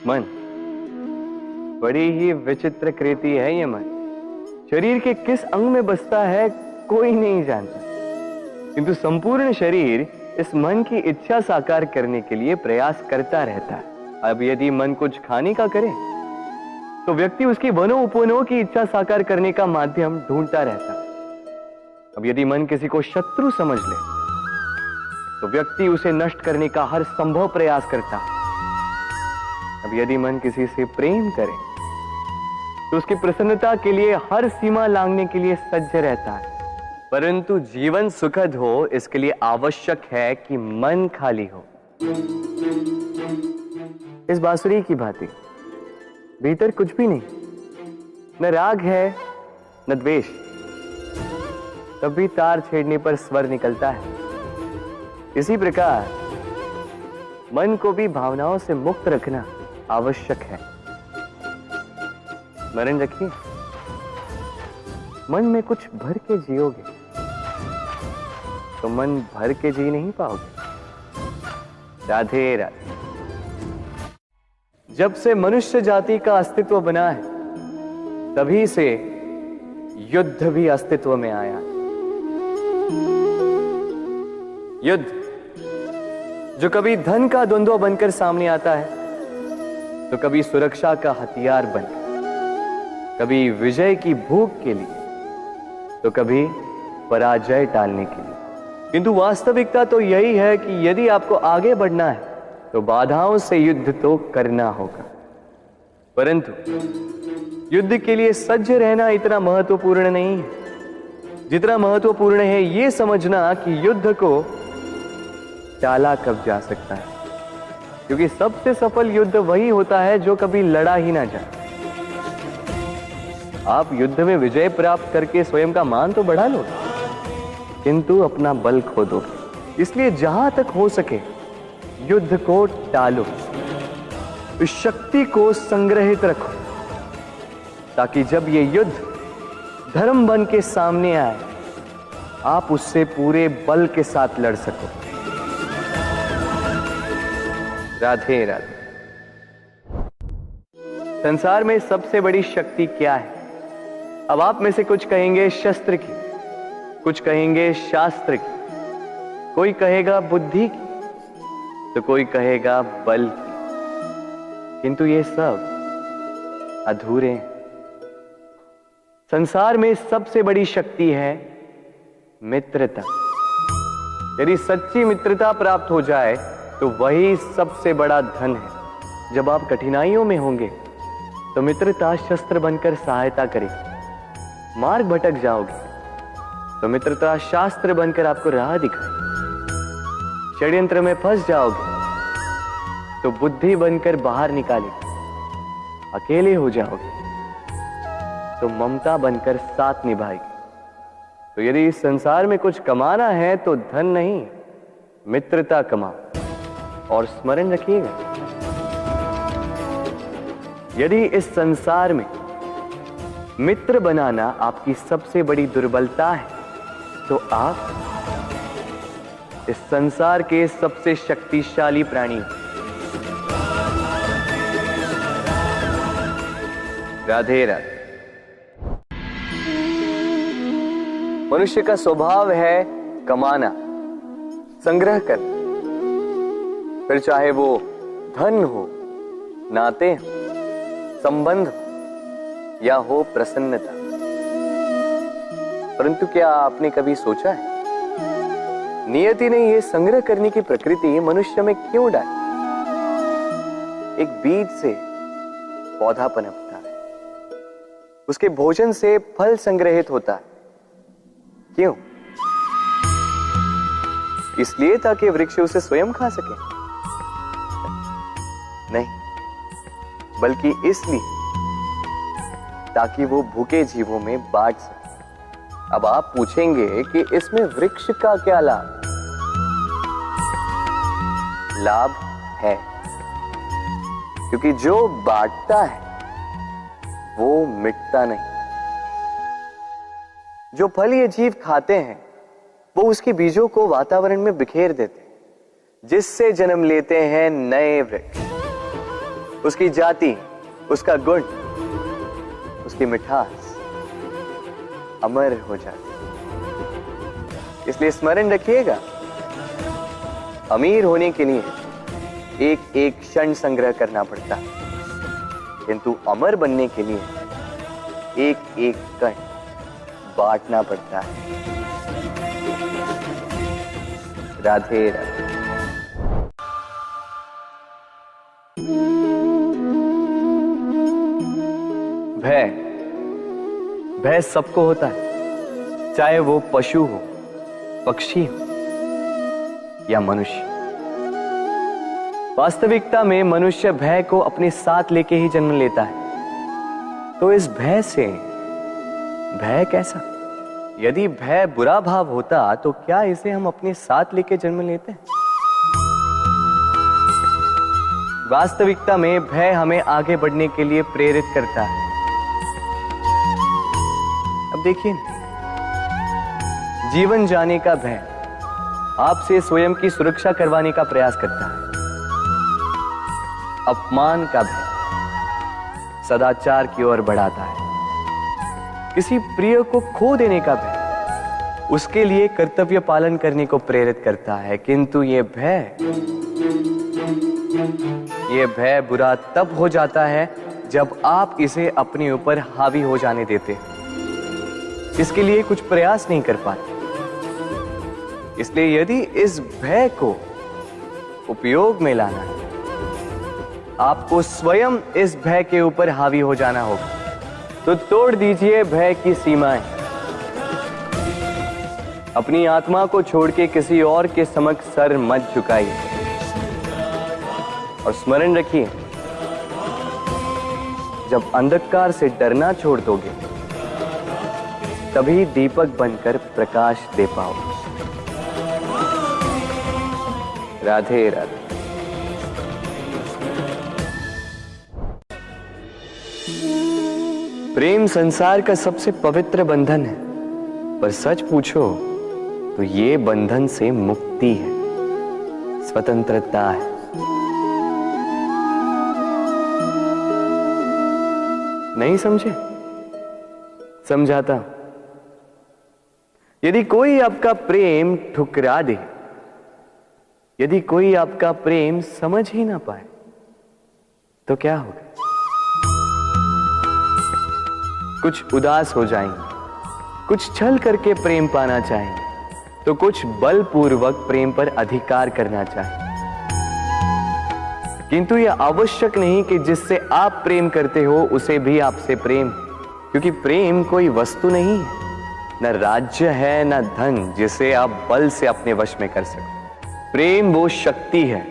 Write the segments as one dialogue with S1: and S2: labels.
S1: मन बड़ी ही विचित्र कृति है ये मन। शरीर के किस अंग में बसता है कोई नहीं जानता, किंतु संपूर्ण शरीर इस मन की इच्छा साकार करने के लिए प्रयास करता रहता है। अब यदि मन कुछ खाने का करे तो व्यक्ति उसकी वनो उपवनों की इच्छा साकार करने का माध्यम ढूंढता रहता है। अब यदि मन किसी को शत्रु समझ ले तो व्यक्ति उसे नष्ट करने का हर संभव प्रयास करता है। अब यदि मन किसी से प्रेम करे तो उसकी प्रसन्नता के लिए हर सीमा लांघने के लिए सज्ज रहता है। परंतु जीवन सुखद हो इसके लिए आवश्यक है कि मन खाली हो। इस बांसुरी की भांति भीतर कुछ भी नहीं, न राग है न द्वेष, तब भी तार छेड़ने पर स्वर निकलता है। इसी प्रकार मन को भी भावनाओं से मुक्त रखना आवश्यक है। स्मरण रखिए, मन में कुछ भर के जियोगे तो मन भर के जी नहीं पाओगे। राधे राधे। जब से मनुष्य जाति का अस्तित्व बना है तभी से युद्ध भी अस्तित्व में आया। युद्ध जो कभी धन का द्वंद्व बनकर सामने आता है तो कभी सुरक्षा का हथियार बनकर, कभी विजय की भूख के लिए तो कभी पराजय टालने के लिए। किंतु वास्तविकता तो यही है कि यदि आपको आगे बढ़ना है तो बाधाओं से युद्ध तो करना होगा। परंतु युद्ध के लिए सज्ज रहना इतना महत्वपूर्ण नहीं है जितना महत्वपूर्ण है यह समझना कि युद्ध को टाला कब जा सकता है। क्योंकि सबसे सफल युद्ध वही होता है जो कभी लड़ा ही ना जाए। आप युद्ध में विजय प्राप्त करके स्वयं का मान तो बढ़ा लो, किंतु अपना बल खो दो। इसलिए जहां तक हो सके युद्ध को टालो, इस शक्ति को संग्रहित रखो, ताकि जब ये युद्ध धर्म बन के सामने आए आप उससे पूरे बल के साथ लड़ सको। राधे राधे। संसार में सबसे बड़ी शक्ति क्या है? अब आप में से कुछ कहेंगे शस्त्र की, कुछ कहेंगे शास्त्र की, कोई कहेगा बुद्धि की, तो कोई कहेगा बल की। किंतु ये सब अधूरे हैं। संसार में सबसे बड़ी शक्ति है मित्रता। यदि सच्ची मित्रता प्राप्त हो जाए तो वही सबसे बड़ा धन है। जब आप कठिनाइयों में होंगे तो मित्रता शस्त्र बनकर सहायता करेगी। मार्ग भटक जाओगे तो मित्रता शास्त्र बनकर आपको राह दिखाए। षड्यंत्र में फंस जाओगे तो बुद्धि बनकर बाहर निकालेगी। अकेले हो जाओगे तो ममता बनकर साथ निभाएगी। तो यदि इस संसार में कुछ कमाना है तो धन नहीं, मित्रता कमाओ। और स्मरण रखिएगा, यदि इस संसार में मित्र बनाना आपकी सबसे बड़ी दुर्बलता है तो आप इस संसार के सबसे शक्तिशाली प्राणी। राधे राधे। मनुष्य का स्वभाव है कमाना, संग्रह करना, फिर चाहे वो धन हो, नाते हो, संबंध हो या हो प्रसन्नता। परंतु क्या आपने कभी सोचा है नियति ने यह संग्रह करने की प्रकृति मनुष्य में क्यों डाली? एक बीज से पौधा पनपता है, उसके भोजन से फल संग्रहित होता है। क्यों? इसलिए ताकि वृक्ष उसे स्वयं खा सके? नहीं, बल्कि इसलिए ताकि वो भूखे जीवों में बांट सके। अब आप पूछेंगे कि इसमें वृक्ष का क्या लाभ? लाभ है, क्योंकि जो बांटता है वो मिटता नहीं। जो फल ये जीव खाते हैं वो उसके बीजों को वातावरण में बिखेर देते हैं, जिससे जन्म लेते हैं नए वृक्ष। उसकी जाति, उसका गुण, उसकी मिठास अमर हो जाती। इसलिए स्मरण रखिएगा, अमीर होने के लिए एक एक क्षण संग्रह करना पड़ता है, किंतु अमर बनने के लिए एक एक कण बांटना पड़ता है। राधे राधे। भय सबको होता है, चाहे वो पशु हो, पक्षी हो या मनुष्य। वास्तविकता में मनुष्य भय को अपने साथ लेके ही जन्म लेता है। तो इस भय से भय कैसा? यदि भय बुरा भाव होता तो क्या इसे हम अपने साथ लेके जन्म लेते हैं? वास्तविकता में भय हमें आगे बढ़ने के लिए प्रेरित करता है। अब देखिए, जीवन जाने का भय आपसे स्वयं की सुरक्षा करवाने का प्रयास करता है। अपमान का भय सदाचार की ओर बढ़ाता है। किसी प्रिय को खो देने का भय उसके लिए कर्तव्य पालन करने को प्रेरित करता है। किंतु यह भय बुरा तब हो जाता है जब आप इसे अपने ऊपर हावी हो जाने देते हैं, इसके लिए कुछ प्रयास नहीं कर पाते। इसलिए यदि इस भय को उपयोग में लाना है, आपको स्वयं इस भय के ऊपर हावी हो जाना होगा। तो तोड़ दीजिए भय की सीमाएं। अपनी आत्मा को छोड़ के किसी और के समक्ष सर मत झुकाइए और स्मरण रखिए, जब अंधकार से डरना छोड़ दोगे तभी दीपक बनकर प्रकाश दे पाओगे। राधे राधे। प्रेम संसार का सबसे पवित्र बंधन है, पर सच पूछो तो ये बंधन से मुक्ति है, स्वतंत्रता है। नहीं समझे? समझाता हूं। यदि कोई आपका प्रेम ठुकरा दे, यदि कोई आपका प्रेम समझ ही ना पाए, तो क्या होगा? कुछ उदास हो जाएंगे, कुछ छल करके प्रेम पाना चाहेंगे, तो कुछ बलपूर्वक प्रेम पर अधिकार करना चाहेंगे। किंतु यह आवश्यक नहीं कि जिससे आप प्रेम करते हो उसे भी आपसे प्रेम, क्योंकि प्रेम कोई वस्तु नहीं है, न राज्य है, न धन जिसे आप बल से अपने वश में कर सको। प्रेम वो शक्ति है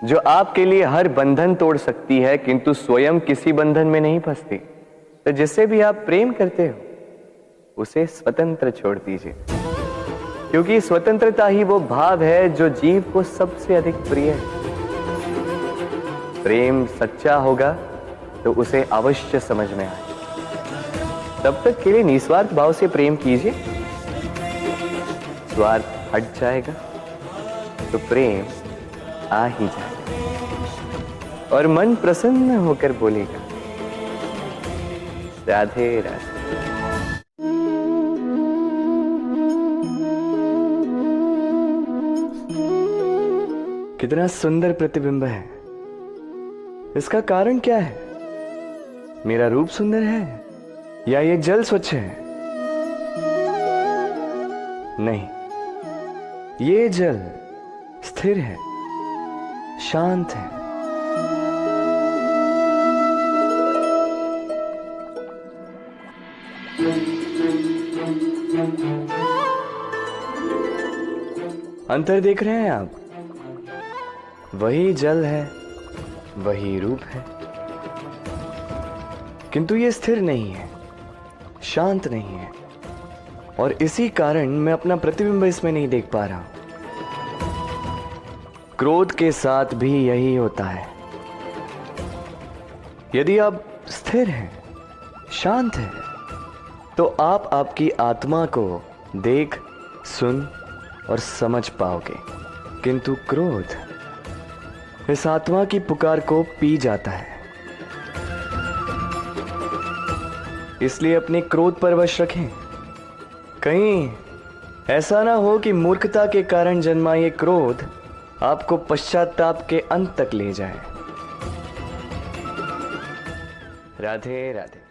S1: जो आपके लिए हर बंधन तोड़ सकती है, किंतु स्वयं किसी बंधन में नहीं फंसती। तो जिससे भी आप प्रेम करते हो उसे स्वतंत्र छोड़ दीजिए, क्योंकि स्वतंत्रता ही वो भाव है जो जीव को सबसे अधिक प्रिय है। प्रेम सच्चा होगा तो उसे अवश्य समझ में आए। तब तक के लिए निस्वार्थ भाव से प्रेम कीजिए। स्वार्थ हट जाएगा तो प्रेम आ ही जाएगा और मन प्रसन्न होकर बोलेगा, राधे राधे। कितना सुंदर प्रतिबिंब है। इसका कारण क्या है? मेरा रूप सुंदर है या ये जल स्वच्छ है? नहीं, ये जल स्थिर है, शांत है। अंतर देख रहे हैं आप? वही जल है, वही रूप है, किंतु ये स्थिर नहीं है, शांत नहीं है, और इसी कारण मैं अपना प्रतिबिंब इसमें नहीं देख पा रहा हूं। क्रोध के साथ भी यही होता है। यदि आप स्थिर हैं, शांत हैं, तो आप आपकी आत्मा को देख, सुन और समझ पाओगे, किंतु क्रोध इस आत्मा की पुकार को पी जाता है। इसलिए अपने क्रोध पर वश रखें। कहीं ऐसा ना हो कि मूर्खता के कारण जन्मा ये क्रोध आपको पश्चाताप के अंत तक ले जाए। राधे राधे।